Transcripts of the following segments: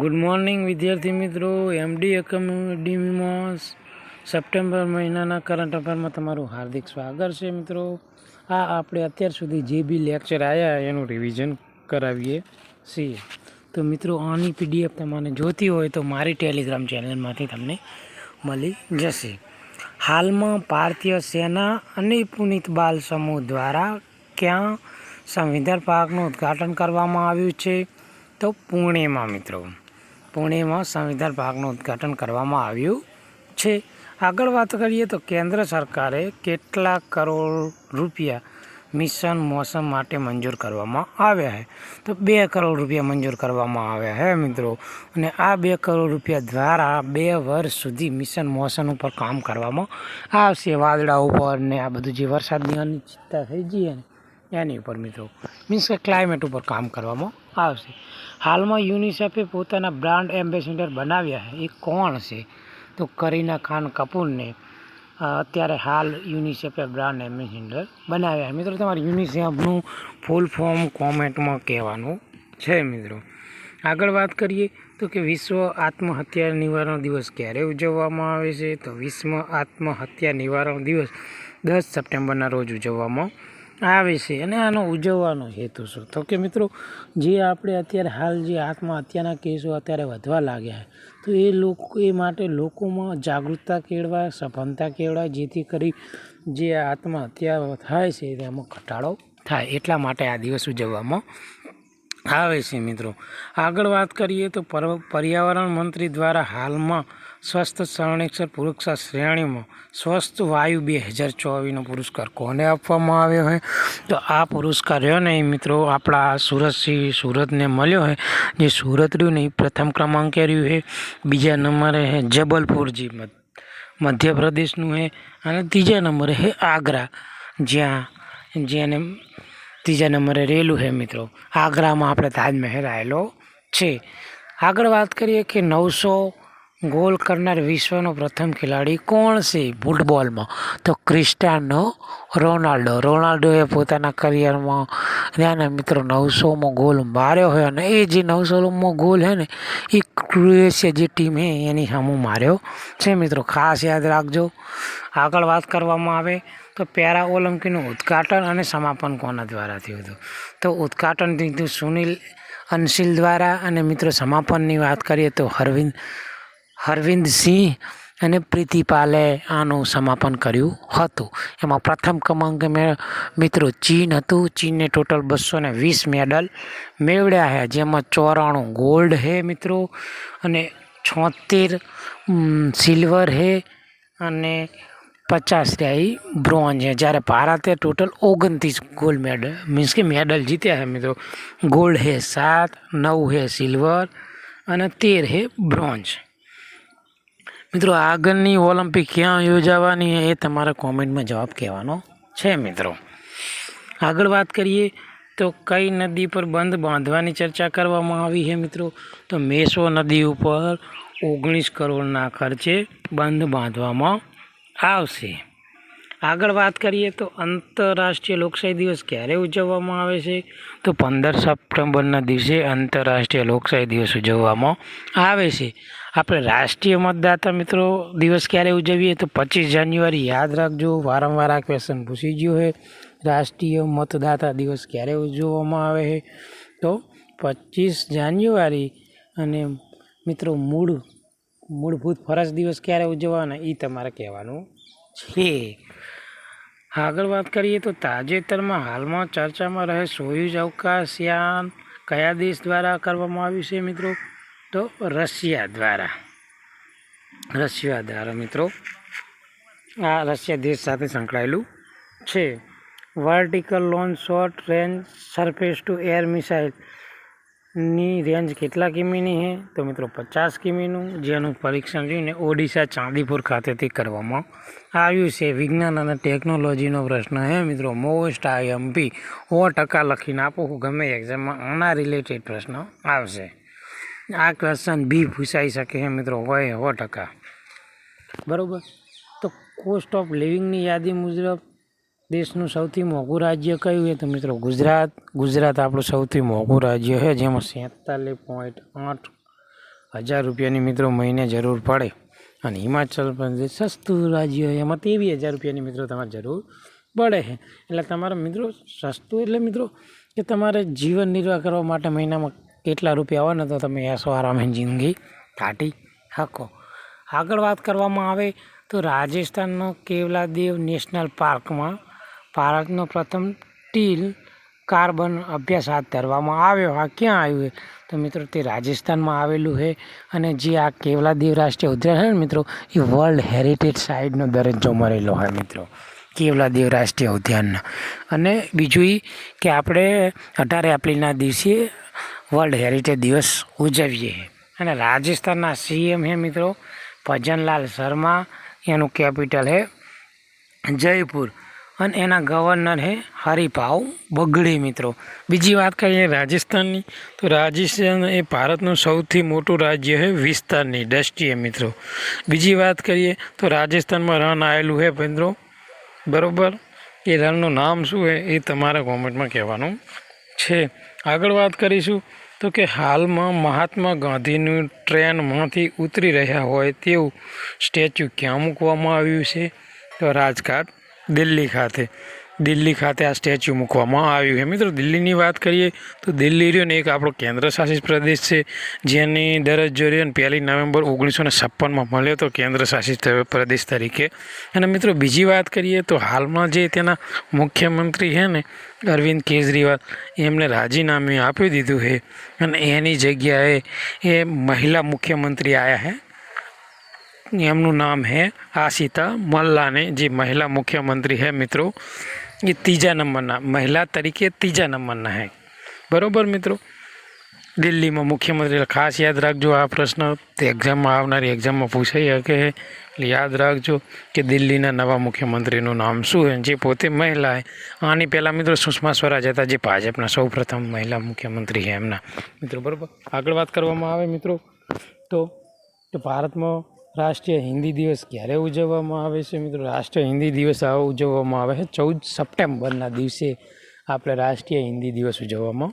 Good morning વિદ્યાર્થી મિત્રો. MD એકેડમીમાં September મહિનાના કરંટ અફેરમાં તમારું હાર્દિક સ્વાગત છે મિત્રો. આ આપણે અત્યાર સુધી જે બી લેક્ચર આવ્યા એનું રિવિઝન કરાવીએ છીએ. તો મિત્રો આની પીડીએફ તમારે જોતી હોય તો મારી ટેલિગ્રામ ચેનલમાંથી તમને મળી જશે. હાલમાં ભારતીય સેના અને પુનિત બાલ સમૂહ દ્વારા ક્યાં સંવિધાન પાર્કનું ઉદ્ઘાટન કરવામાં આવ્યું છે? તો પુણેમાં મિત્રો. પુણેમાં સંવિધાન પાર્કનું ઉદ્ઘાટન કરવામાં આવ્યું છે. આગળ વાત કરીએ તો કેન્દ્ર સરકારે કેટલા કરોડ રૂપિયા મિશન મોસમ માટે મંજૂર કરવામાં આવ્યા છે? તો 2 કરોડ રૂપિયા મંજૂર કરવામાં આવ્યા છે મિત્રો. અને આ 2 કરોડ રૂપિયા દ્વારા 2 વર્ષ સુધી મિશન મોસમ ઉપર કામ કરવામાં આવશે. વાદળા ઉપર ને આ બધું જે વરસાદની અનિશ્ચિતતા થઈ જઈએ ને એની ઉપર મિત્રો, મીન્સ કે ક્લાઇમેટ ઉપર કામ કરવામાં આવશે. હાલમાં યુનિસેફે પોતાના બ્રાન્ડ એમ્બેસેડર બનાવ્યા છે. એ કોણ છે? તો કરીના ખાન કપૂરને અત્યારે હાલ યુનિસેફે બ્રાન્ડ એમ્બેસેડર બનાવ્યા છે. મિત્રો તમારે યુનિસેફનું ફૂલ ફોર્મ કોમેન્ટમાં કહેવાનું છે મિત્રો. આગળ વાત કરીએ તો કે વિશ્વ આત્મહત્યા નિવારણ દિવસ ક્યારે ઉજવવામાં આવે છે? તો વિશ્વ આત્મહત્યા નિવારણ દિવસ 10 સપ્ટેમ્બરના રોજ ઉજવવામાં આવે છે. અને આનો ઉજવવાનો હેતુ શું? તો કે મિત્રો જે આપણે અત્યારે હાલ જે આત્મહત્યાના કેસો અત્યારે વધવા લાગ્યા છે, તો એ માટે લોકોમાં જાગૃતતા કેળવાય, સભાનતા કેળવાય, જેથી કરી જે આત્મહત્યા થાય છે તેમાં ઘટાડો થાય. એટલા માટે આ દિવસ ઉજવવામાં આવે છે મિત્રો. આગળ વાત કરીએ તો પર્યાવરણ મંત્રી દ્વારા હાલમાં સ્વસ્થ સર્વેક્ષણ પુરસ્કાર શ્રેણીમાં સ્વસ્થ વાયુ 2024નો પુરસ્કાર કોને આપવામાં આવ્યો છે? તો આ પુરસ્કાર રહ્યો ને મિત્રો આપણા સુરતને મળ્યો છે. જે સુરત રહ્યું ને એ પ્રથમ ક્રમાંકે રહ્યું છે. બીજા નંબરે છે જબલપુર, જે મધ્યપ્રદેશનું છે. અને ત્રીજા નંબરે છે આગ્રા, જેને ત્રીજા નંબરે રહેલું છે મિત્રો. આગ્રામાં આપણે તાજમહેલ આવેલો છે. આગળ વાત કરીએ કે 900 ગોલ કરનાર વિશ્વનો પ્રથમ ખેલાડી કોણ છે ફૂટબોલમાં? તો ક્રિસ્ટિયાનો રોનાલ્ડોએ પોતાના કરિયરમાં મિત્રો 900મો ગોલ માર્યો હોય. અને એ જે 900મો ગોલ છે ને એ ક્રોએશિયા જે ટીમ છે એની સામે માર્યો છે મિત્રો. ખાસ યાદ રાખજો. આગળ વાત કરવામાં આવે તો પેરા ઓલિમ્પિકનું ઉદ્ઘાટન અને સમાપન કોના દ્વારા થયું હતું? તો ઉદ્ઘાટન થયું સુનિલ અંશિલ દ્વારા. અને મિત્રો સમાપનની વાત કરીએ તો હરવિંદ સિંહ અને પ્રીતિપાલે આનું સમાપન કર્યું હતું. એમાં પ્રથમ ક્રમાંકે મિત્રો ચીન હતું. ચીનને ટોટલ 220 મેડલ મેળવ્યા છે, જેમાં 94 ગોલ્ડ છે મિત્રો, અને 76 સિલ્વર છે, અને 50 રહ્યા બ્રોન્ઝ છે. જ્યારે ભારતે ટોટલ 29 ગોલ્ડ મેડલ મીન્સ કે મેડલ જીત્યા છે મિત્રો. ગોલ્ડ છે 7, 9 છે સિલ્વર, અને 13 છે બ્રોન્ઝ. મિત્રો આગળની ઓલિમ્પિક ક્યાં યોજાવાની એ તમારે કોમેન્ટમાં જવાબ કહેવાનો છે મિત્રો. આગળ વાત કરીએ તો કઈ નદી પર બંધ બાંધવાની ચર્ચા કરવામાં આવી છે મિત્રો? તો મેસો નદી ઉપર 19 કરોડના ખર્ચે બંધ બાંધવામાં આવશે. આગળ વાત કરીએ તો આંતરરાષ્ટ્રીય લોકશાહી દિવસ ક્યારે ઉજવવામાં આવે છે? તો 15 સપ્ટેમ્બરના દિવસે આંતરરાષ્ટ્રીય લોકશાહી દિવસ ઉજવવામાં આવે છે. આપણે રાષ્ટ્રીય મતદાતા મિત્રો દિવસ ક્યારે ઉજવીએ? તો 25 જાન્યુઆરી. યાદ રાખજો, વારંવાર આ ક્વેશ્ચન પૂછી ગયો છે. રાષ્ટ્રીય મતદાતા દિવસ ક્યારે ઉજવવામાં આવે છે? તો 25 જાન્યુઆરી. અને મિત્રો મૂળભૂત ફરજ દિવસ ક્યારે ઉજવવાના એ તમારે કહેવાનું છે. આગળ વાત કરીએ તો તાજેતરમાં હાલમાં ચર્ચામાં રહે સોયુઝ અવકાશયાન કયા દેશ દ્વારા કરવામાં આવ્યું છે મિત્રો? તો રશિયા દ્વારા મિત્રો. આ રશિયા દેશ સાથે સંકળાયેલું છે. Vertical launch short range surface to air મિસાઇલની રેન્જ કેટલા કિમીની છે? તો મિત્રો 50 કિમીનું, જેનું પરીક્ષણ જોઈને ઓડિશા ચાંદીપુર ખાતેથી કરવામાં આવ્યું છે. વિજ્ઞાન અને ટેકનોલોજીનો પ્રશ્ન છે મિત્રો. મોસ્ટ આઈએમપી 100% લખીને આપો. ગમે એક્ઝામમાં આના રિલેટેડ પ્રશ્ન આવશે. આ ક્વેશ્ચન બી પૂછાઈ શકે છે મિત્રો, હોય 100%. બરાબર. તો કોસ્ટ ઓફ લિવિંગની યાદી મુજબ દેશનું સૌથી મોંઘું રાજ્ય કયું છે? તો મિત્રો ગુજરાત આપણું સૌથી મોંઘું રાજ્ય છે, જેમાં 47.8 1000 રૂપિયાની મિત્રો મહિને જરૂર પડે અને હિમાચલ પ્રદેશ સસ્તું રાજ્ય એમાં 23,000 રૂપિયાની મિત્રો તમારે જરૂર પડે છે. એટલે તમારા મિત્રો સસ્તું એટલે મિત્રો કે તમારે જીવન નિર્વાહ કરવા માટે મહિનામાં કેટલા રૂપિયા આવે ને તો તમે એસો આરામની જિંદગી કાઢી શકો. આગળ વાત કરવામાં આવે તો રાજસ્થાનનો કેવલાદેવ નેશનલ પાર્કમાં ભારતનો પ્રથમ ટીલ કાર્બન અભ્યાસ હાથ ધરવામાં આવ્યો. આ ક્યાં આવ્યું છે તો મિત્રો તે રાજસ્થાનમાં આવેલું છે. અને જે આ કેવલાદેવ રાષ્ટ્રીય ઉદ્યાન છે ને મિત્રો એ વર્લ્ડ હેરિટેજ સાઇટનો દરજ્જો મળેલો હોય મિત્રો કેવલાદેવ રાષ્ટ્રીય ઉદ્યાનના. અને બીજું એ કે આપણે 18 એપ્રિલના દિવસે વર્લ્ડ હેરિટેજ દિવસ ઉજવીએ. અને રાજસ્થાનના સીએમ છે મિત્રો ભજનલાલ શર્મા, એનું કેપિટલ છે જયપુર અને એના ગવર્નર છે હરિભાવ બગડી મિત્રો. બીજી વાત કરીએ રાજસ્થાનની તો રાજસ્થાન એ ભારતનું સૌથી મોટું રાજ્ય છે વિસ્તારની દ્રષ્ટિએ મિત્રો. બીજી વાત કરીએ તો રાજસ્થાનમાં રણ આવેલું છે મિત્રો, બરાબર. એ રણનું નામ શું છે એ તમારે કોમેન્ટમાં કહેવાનું છે. આગળ વાત કરીશું તો કે હાલમાં મહાત્મા ગાંધીનું ટ્રેનમાંથી ઉતરી રહ્યા હોય તેવું સ્ટેચ્યુ ક્યાં મૂકવામાં આવ્યું છે તો રાજઘાટ દિલ્હી ખાતે આ સ્ટેચ્યુ મૂકવામાં આવ્યું છે મિત્રો. દિલ્હીની વાત કરીએ તો દિલ્હી રહ્યો ને એક આપણો કેન્દ્ર શાસિત પ્રદેશ છે, જેની દરજ્જો રહ્યો ને 1 નવેમ્બર 1956માં મળ્યો તો કેન્દ્ર શાસિત પ્રદેશ તરીકે. અને મિત્રો બીજી વાત કરીએ તો હાલમાં જે તેના મુખ્યમંત્રી છે ને અરવિંદ કેજરીવાલ, એમને રાજીનામું આપી દીધું છે અને એની જગ્યાએ એ મહિલા મુખ્યમંત્રી આવ્યા છે. એમનું નામ છે આશિતા મલ્લાને, જે મહિલા મુખ્યમંત્રી છે મિત્રો એ 3જા નંબરના મહિલા તરીકે 3જા નંબરના છે, બરાબર મિત્રો. દિલ્હીમાં મુખ્યમંત્રી ખાસ યાદ રાખજો, આ પ્રશ્ન તે એક્ઝામમાં આવનારી એક્ઝામમાં પૂછાઈ શકે, એટલે યાદ રાખજો કે દિલ્હીના નવા મુખ્યમંત્રીનું નામ શું છે, જે પોતે મહિલા છે. આની પહેલાં મિત્રો સુષ્મા સ્વરાજ હતા, જે ભાજપના સૌપ્રથમ મહિલા મુખ્યમંત્રી છે એમના મિત્રો, બરાબર. આગળ વાત કરવામાં આવે મિત્રો તો ભારતમાં રાષ્ટ્રીય હિન્દી દિવસ ક્યારે ઉજવવામાં આવે છે મિત્રો. રાષ્ટ્રીય હિન્દી દિવસ ઉજવવામાં આવે છે 14 સપ્ટેમ્બરના દિવસે આપણે રાષ્ટ્રીય હિન્દી દિવસ ઉજવવામાં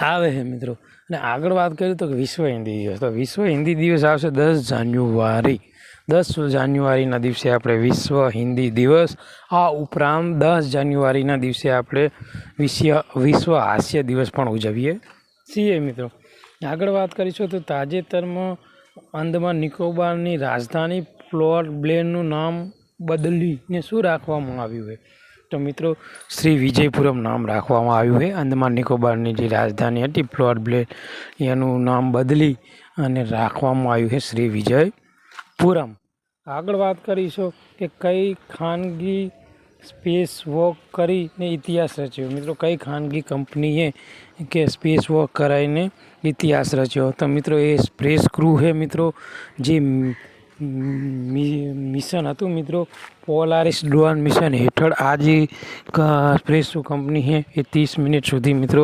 આવે છે મિત્રો. અને આગળ વાત કરીએ તો વિશ્વ હિન્દી દિવસ, તો વિશ્વ હિન્દી દિવસ આવશે 10 જાન્યુઆરીના દિવસે આપણે વિશ્વ હિન્દી દિવસ. આ ઉપરાંત 10 જાન્યુઆરીના દિવસે આપણે વિશ્વ હાસ્ય દિવસ પણ ઉજવીએ છીએ મિત્રો. આગળ વાત કરીશું તો તાજેતરમાં અંદમાન નિકોબારની રાજધાની પોર્ટ બ્લેરનું નામ બદલીને શું રાખવામાં આવ્યું છે તો મિત્રો શ્રી વિજયપુરમ નામ રાખવામાં આવ્યું છે. અંદમાન નિકોબારની જે રાજધાની હતી પોર્ટ બ્લેર, એનું નામ બદલી અને રાખવામાં આવ્યું છે શ્રી વિજયપુરમ. આગળ વાત કરીશું કે કઈ ખાનગી સ્પેસ વોક કરીને ઇતિહાસ રચ્યો મિત્રો. કઈ ખાનગી કંપનીએ કે સ્પેસ વોક કરાવીને ઇતિહાસ રચ્યો તો મિત્રો એ સ્પેસ ક્રૂ છે મિત્રો. જે મિશન હતું મિત્રો પોલારિસ ડોન મિશન હેઠળ આ જે સ્પેસ કંપની છે એ 30 મિનિટ સુધી મિત્રો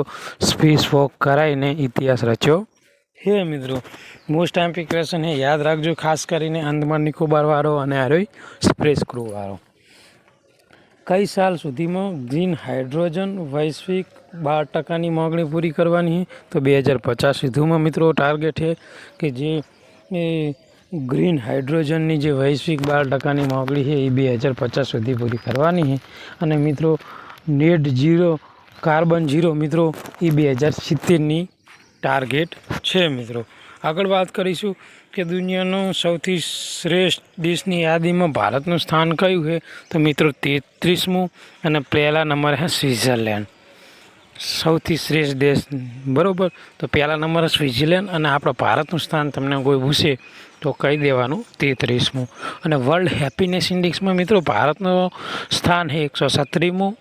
સ્પેસ વોક કરાવીને ઇતિહાસ રચ્યો છે મિત્રો. મોસ્ટ ટાઈમ્પી ક્વેશ્ચન એ યાદ રાખજો, ખાસ કરીને અંદમાન નિકોબાર વાળો અને આરો સ્પેસ ક્રૂ વાળો. કઈ સાલ સુધીમાં ગ્રીન હાઇડ્રોજન વૈશ્વિક 12% માગણી પૂરી કરવાની તો 2050 સુધીમાં મિત્રો ટાર્ગેટ છે કે જે ગ્રીન હાઇડ્રોજનની જે વૈશ્વિક 12% માગણી છે એ 2050 સુધી પૂરી કરવાની છે. અને મિત્રો નેટ ઝીરો કાર્બન ઝીરો મિત્રો એ 2070ની ટાર્ગેટ છે મિત્રો. આગળ વાત કરીશું કે દુનિયાનો સૌથી શ્રેષ્ઠ દેશની યાદીમાં ભારતનું સ્થાન કયું છે તો મિત્રો 33મું અને પહેલા નંબરે છે સ્વિટ્ઝરલેન્ડ. સૌથી શ્રેષ્ઠ દેશ, બરાબર. તો પહેલા નંબરે સ્વિટ્ઝરલેન્ડ અને આપણા ભારતનું સ્થાન તમને કોઈ પૂછે તો કહી દેવાનું 33મું. અને વર્લ્ડ હેપીનેસ ઇન્ડેક્સમાં મિત્રો ભારતનું સ્થાન છે 117મું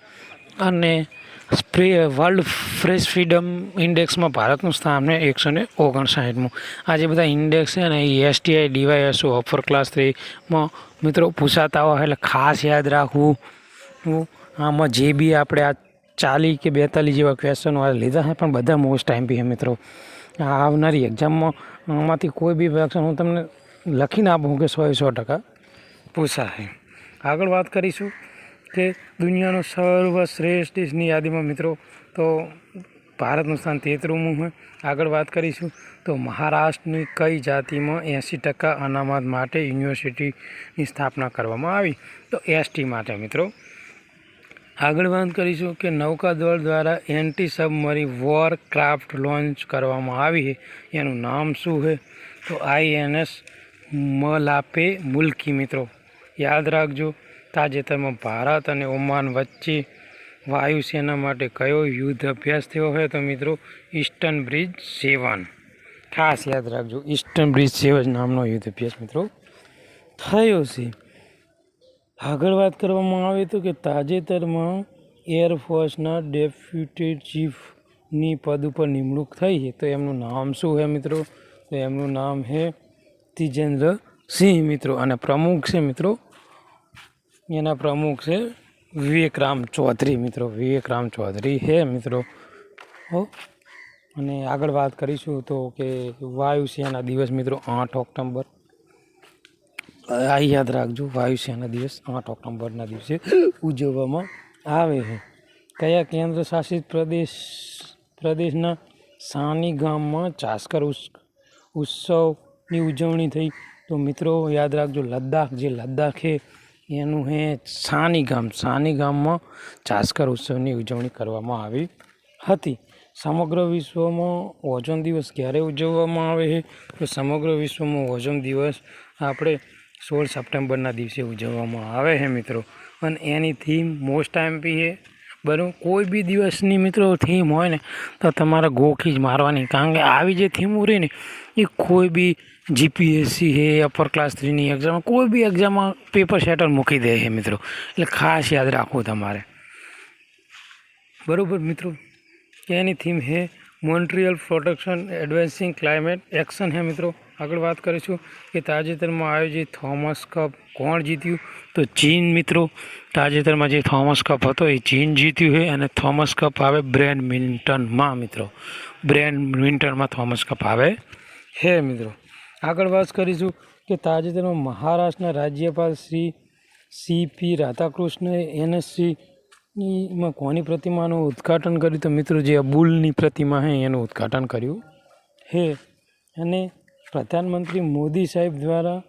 અને વર્લ્ડ ફ્રેશ ફ્રીડમ ઇન્ડેક્સમાં ભારતનું સ્થાન છે 159મું. આ જે બધા ઇન્ડેક્સ છે ને એ STI DYSO અપર ક્લાસ 3માં મિત્રો પૂછાતા હોય, એટલે ખાસ યાદ રાખવું. આમાં જે બી આપણે આ 40 કે 42 જેવા ક્વેશ્ચન લીધા છે પણ બધા મોસ્ટ ટાઈમ છે મિત્રો. આવનારી એક્ઝામમાં આમાંથી કોઈ બી ક્વેશ્ચન હું તમને લખીને આપું કે 100% પૂછાશે. આગળ વાત કરીશું કે દુનિયાનો સર્વશ્રેષ્ઠ દેશની યાદીમાં મિત્રો તો ભારતનું સ્થાન 33મું છે. આગળ વાત કરીશું તો મહારાષ્ટ્રની કઈ જાતિમાં 80% અનામત માટે યુનિવર્સિટીની સ્થાપના કરવામાં આવી? તો એસટી માટે મિત્રો. આગળ વાત કરીશું કે નૌકાદળ દ્વારા anti submarine war craft launch કરવામાં આવી છે, એનું નામ શું છે? તો INS મલાપે મુલ્કી મિત્રો. યાદ રાખજો. તાજેતરમાં ભારત અને ઓમાન વચ્ચે વાયુસેના માટે કયો યુદ્ધ અભ્યાસ થયો છે? તો મિત્રો ઈસ્ટર્ન બ્રિજ 7. ખાસ યાદ રાખજો, ઈસ્ટર્ન બ્રિજ 7 નામનો યુદ્ધ અભ્યાસ મિત્રો થયો છે. આગળ વાત કરવામાં આવે તો કે તાજેતરમાં એરફોર્સના ડેપ્યુટી ચીફની પદ ઉપર નિમણૂક થઈ છે, તો એમનું નામ શું છે મિત્રો? તો એમનું નામ છે તેજેન્દ્ર સિંહ મિત્રો. અને પ્રમુખ છે મિત્રો, એના પ્રમુખ છે વિવેકરામ ચૌધરી મિત્રો. વિવેકરામ ચૌધરી છે મિત્રો. અને આગળ વાત કરીશું તો કે વાયુસેના દિવસ મિત્રો 8 ઓક્ટોબર. આ યાદ રાખજો, વાયુસેના દિવસ 8 ઓક્ટોબરના દિવસે ઉજવવામાં આવે છે. કયા કેન્દ્ર શાસિત પ્રદેશના સાની ગામમાં ચાસ્કર ઉત્સવની ઉજવણી થઈ? તો મિત્રો યાદ રાખજો, લદ્દાખ, જે લદ્દાખ છે એનું છે સાની ગામ. સાની ગામમાં ચાસ્કર ઉત્સવની ઉજવણી કરવામાં આવી હતી. સમગ્ર વિશ્વમાં ઓઝોન દિવસ ક્યારે ઉજવવામાં આવે છે? તો સમગ્ર વિશ્વમાં ઓઝોન દિવસ આપણે 16 સપ્ટેમ્બરના દિવસે ઉજવવામાં આવે છે મિત્રો. અને એની થીમ મોસ્ટ આઈએમપી છે. બરાબર, કોઈ બી દિવસની મિત્રો થીમ હોય ને તો તમારે ગોખી જ મારવાની, કારણ કે આવી જે થીમો રહી ને એ કોઈ બી GPSC છે, અપર ક્લાસ 3ની એક્ઝામ, કોઈ બી એક્ઝામમાં પેપર સેટર મૂકી દે છે મિત્રો. એટલે ખાસ યાદ રાખવું તમારે. બરાબર મિત્રો. એની થીમ છે મોન્ટ્રીયલ પ્રોટેક્શન એડવાન્સિંગ ક્લાઇમેટ એક્શન છે મિત્રો. આગળ વાત કરીશું કે તાજેતરમાં આયોજિત થોમસ કપ કોણ જીત્યું? તો ચીન મિત્રો. તાજેતરમાં જે થોમસ કપ હતો એ ચીન જીત્યું છે. અને થોમસ કપ આવે બેડમિન્ટનમાં મિત્રો. બેડમિન્ટનમાં થોમસ કપ આવે છે મિત્રો. આગળ વાત કરીશું કે તાજેતરમાં મહારાષ્ટ્રના રાજ્યપાલ શ્રી CP રાધાકૃષ્ણએ NSCમાં કોની પ્રતિમાનું ઉદ્ઘાટન કર્યું? તો મિત્રો જે અબુલની પ્રતિમા છે એનું ઉદ્ઘાટન કર્યું છે. અને પ્રધાનમંત્રી મોદી સાહેબ દ્વારા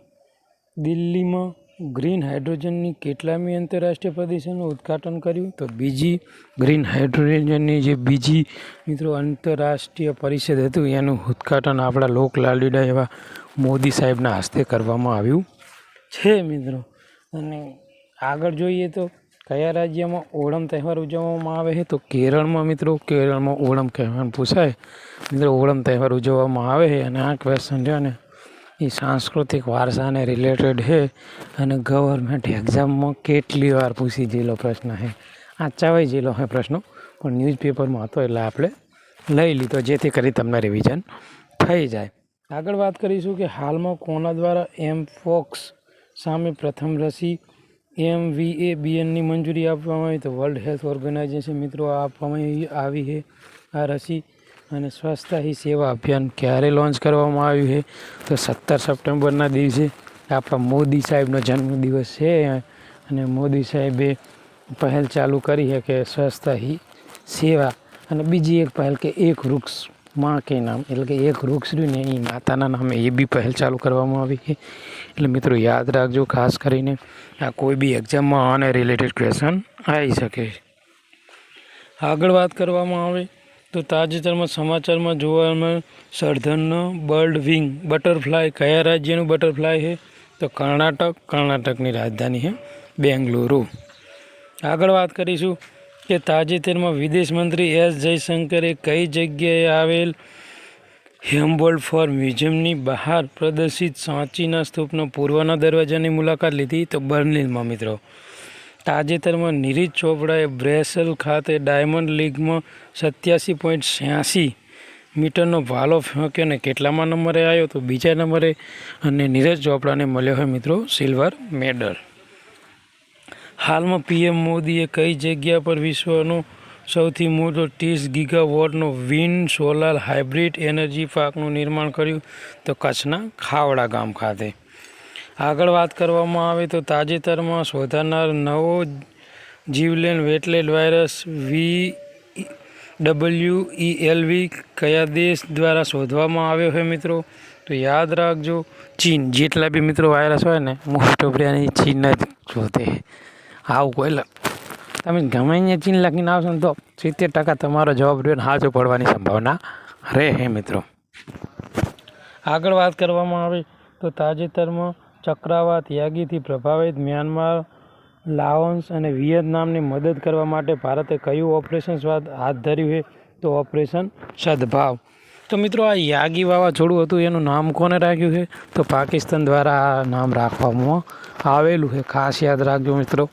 દિલ્હીમાં ગ્રીન હાઇડ્રોજનની કેટલામી આંતરરાષ્ટ્રીય પરિષદનું ઉદ્ઘાટન કર્યું? તો બીજી ગ્રીન હાઇડ્રોજનની જે બીજી મિત્રો આંતરરાષ્ટ્રીય પરિષદ હતું એનું ઉદ્ઘાટન આપણા લોકલાડીલા એવા મોદી સાહેબના હસ્તે કરવામાં આવ્યું છે મિત્રો. અને આગળ જોઈએ તો કયા રાજ્યમાં ઓણમ તહેવાર ઉજવવામાં આવે છે? તો કેરળમાં મિત્રો. કેરળમાં ઓણમ તહેવાર પૂછાય મિત્રો. ઓણમ તહેવાર ઉજવવામાં આવે છે. અને આ ક્વેશ્ચન છે ને એ સાંસ્કૃતિક વારસાને રિલેટેડ છે. અને ગવર્મેન્ટ એક્ઝામમાં કેટલી વાર પૂછી ગયેલો પ્રશ્ન છે. આ ચાવાઈ ગયેલો છે પ્રશ્નો, પણ ન્યૂઝપેપરમાં હતો એટલે આપણે લઈ લીધો, જેથી કરી તમને રિવિઝન થઈ જાય. આગળ વાત કરીશું કે હાલમાં કોના દ્વારા એમપોક્સ સામે પ્રથમ રસી MVABNની મંજૂરી આપવામાં આવી? તો વર્લ્ડ હેલ્થ ઓર્ગેનાઇઝેશન મિત્રો આપવામાં આવી છે આ રસી. અને સ્વચ્છતા હી સેવા અભિયાન ક્યારે લોન્ચ કરવામાં આવ્યું છે? તો 17 સપ્ટેમ્બરના દિવસે. આપણા મોદી સાહેબનો જન્મદિવસ છે. અને મોદી સાહેબે પહેલ ચાલુ કરી છે કે સ્વચ્છતા હી સેવા. અને બીજી એક પહેલ કે એક વૃક્ષ માં કે નામ, એટલે કે એક વૃક્ષ રહ્યું ને એ માતાના નામે એ બી પહેલ ચાલુ કરવામાં આવી છે. એટલે મિત્રો યાદ રાખજો, ખાસ કરીને આ કોઈ બી એક્ઝામમાં આને રિલેટેડ ક્વેશ્ચન આવી શકે. આગળ વાત કરવામાં આવે તો તાજેતરમાં સમાચારમાં જોવા મળે સર્ધનનો બર્ડ વિંગ બટરફ્લાય કયા રાજ્યનું બટરફ્લાય છે? તો કર્ણાટક. કર્ણાટકની રાજધાની છે બેંગલુરુ. આગળ વાત કરીશું કે તાજેતરમાં વિદેશ મંત્રી S જયશંકરે કઈ જગ્યાએ આવેલ હેમ્બોલ્ડ ફોર મ્યુઝિયમની બહાર પ્રદર્શિત સાંચીના સ્તૂપનો પૂર્વના દરવાજાની મુલાકાત લીધી? તો બર્લિનમાં મિત્રો. તાજેતરમાં નીરજ ચોપડાએ બ્રેસેલ ખાતે ડાયમંડ લીગમાં 87.86 મીટરનો ભાલો ફેંક્યો અને કેટલામાં નંબરે આવ્યો? તો બીજા નંબરે. અને નીરજ ચોપડાને મળ્યો હોય મિત્રો સિલ્વર મેડલ. હાલમાં PM મોદીએ કઈ જગ્યા પર વિશ્વનો સૌથી મોટો 30 ગીગાવોટનો વિન્ડ સોલાર હાઇબ્રિડ એનર્જી પાર્કનું નિર્માણ કર્યું? તો કચ્છના ખાવડા ગામ ખાતે. આગળ વાત કરવામાં આવે તો તાજેતરમાં શોધાનાર નવો જીવલેણ વેટલેન્ડ વાયરસ WELV કયા દેશ દ્વારા શોધવામાં આવ્યો છે મિત્રો? તો યાદ રાખજો ચીન. જેટલા બી મિત્રો વાયરસ હોય ને મોસ્ટ ઓફ ચીન જ શોધે. આવું કોઈ તમે ગમે અહીંયા ચીન લખીને આવશો ને તો 70% તમારો જવાબ રહ્યો ને સાચો પડવાની સંભાવના રહે મિત્રો. આગળ વાત કરવામાં આવે તો તાજેતરમાં ચક્રવાત યાગીથી પ્રભાવિત મ્યાનમાર, લાઓસ અને વિયેતનામની મદદ કરવા માટે ભારતે કયું ઓપરેશન હાથ ધર્યું છે? તો ઓપરેશન સદભાવ. તો મિત્રો આ યાગી વાવાઝોડું હતું એનું નામ કોને રાખ્યું છે? તો પાકિસ્તાન દ્વારા આ નામ રાખવામાં આવેલું છે. ખાસ યાદ રાખજો મિત્રો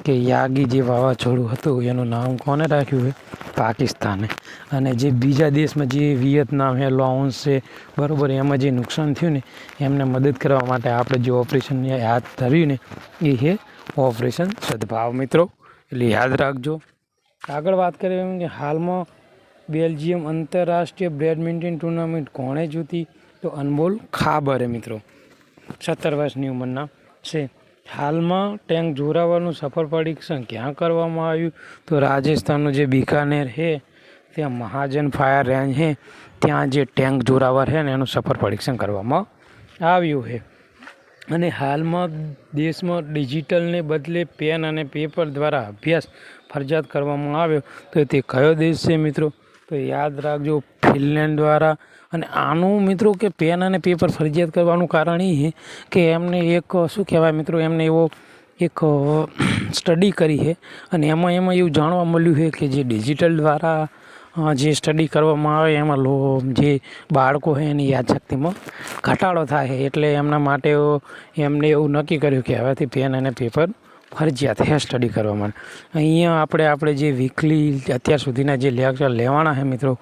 કે યાગી જે વાવાઝોડું હતું એનું નામ કોને રાખ્યું છે? પાકિસ્તાને. અને જે બીજા દેશમાં જે વિયેતનામ છે, લાઓસ છે, બરાબર, એમાં જે નુકસાન થયું ને એમને મદદ કરવા માટે આપણે જે ઓપરેશન હાથ ધર્યું ને એ છે ઓપરેશન સદભાવ મિત્રો. એટલે યાદ રાખજો. આગળ વાત કરીએ કે હાલમાં બેલ્જિયમ આંતરરાષ્ટ્રીય બેડમિન્ટન ટુર્નામેન્ટ કોણે જીતી? તો અનમોલ ખાબરે મિત્રો. 17 વર્ષની ઉંમરના છે. હાલમાં ટેન્ક જોરાવરનું સફળ પરીક્ષણ ક્યાં કરવામાં આવ્યું? તો રાજસ્થાનનું જે બિકાનેર છે ત્યાં મહાજન ફાયર રેન્જ છે ત્યાં જે ટેન્ક જોરાવર છે ને એનું સફળ પરીક્ષણ કરવામાં આવ્યું છે. અને હાલમાં દેશમાં ડિજિટલને બદલે પેન અને પેપર દ્વારા અભ્યાસ ફરજિયાત કરવામાં આવ્યો તો તે કયો દેશ છે મિત્રો? તો યાદ રાખજો ફિનલેન્ડ દ્વારા. અને આનું મિત્રો કે પેન અને પેપર ફરજિયાત કરવાનું કારણ એ છે કે એમને એક શું કહેવાય મિત્રો, એમને એવો એક સ્ટડી કરી છે અને એમાં એવું જાણવા મળ્યું છે કે જે ડિજિટલ દ્વારા જે સ્ટડી કરવામાં આવે એમાં જે બાળકો છે એની યાદશક્તિમાં ઘટાડો થાય છે. એટલે એમના માટે એમને એવું નક્કી કર્યું કે હવેથી પેન અને પેપર ફરજિયાત છે સ્ટડી કરવા માટે. અહીંયા આપણે જે વીકલી અત્યાર સુધીના જે લેક્ચર લેવાના છે મિત્રો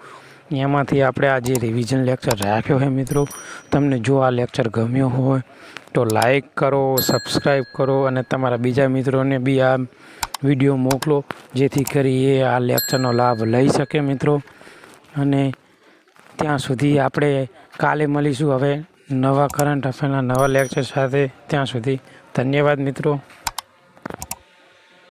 એમાંથી આપણે આ જે રિવિઝન લેક્ચર રાખ્યો છે મિત્રો. તમને જો આ લેક્ચર ગમ્યો હોય તો લાઈક કરો, સબસ્ક્રાઈબ કરો અને તમારા બીજા મિત્રોને બી આ વિડીયો મોકલો જેથી કરી એ આ લેક્ચરનો લાભ લઈ શકે મિત્રો. અને ત્યાં સુધી આપણે કાલે મળીશું હવે નવા કરંટ અફેરના નવા લેક્ચર સાથે. ત્યાં સુધી ધન્યવાદ મિત્રો.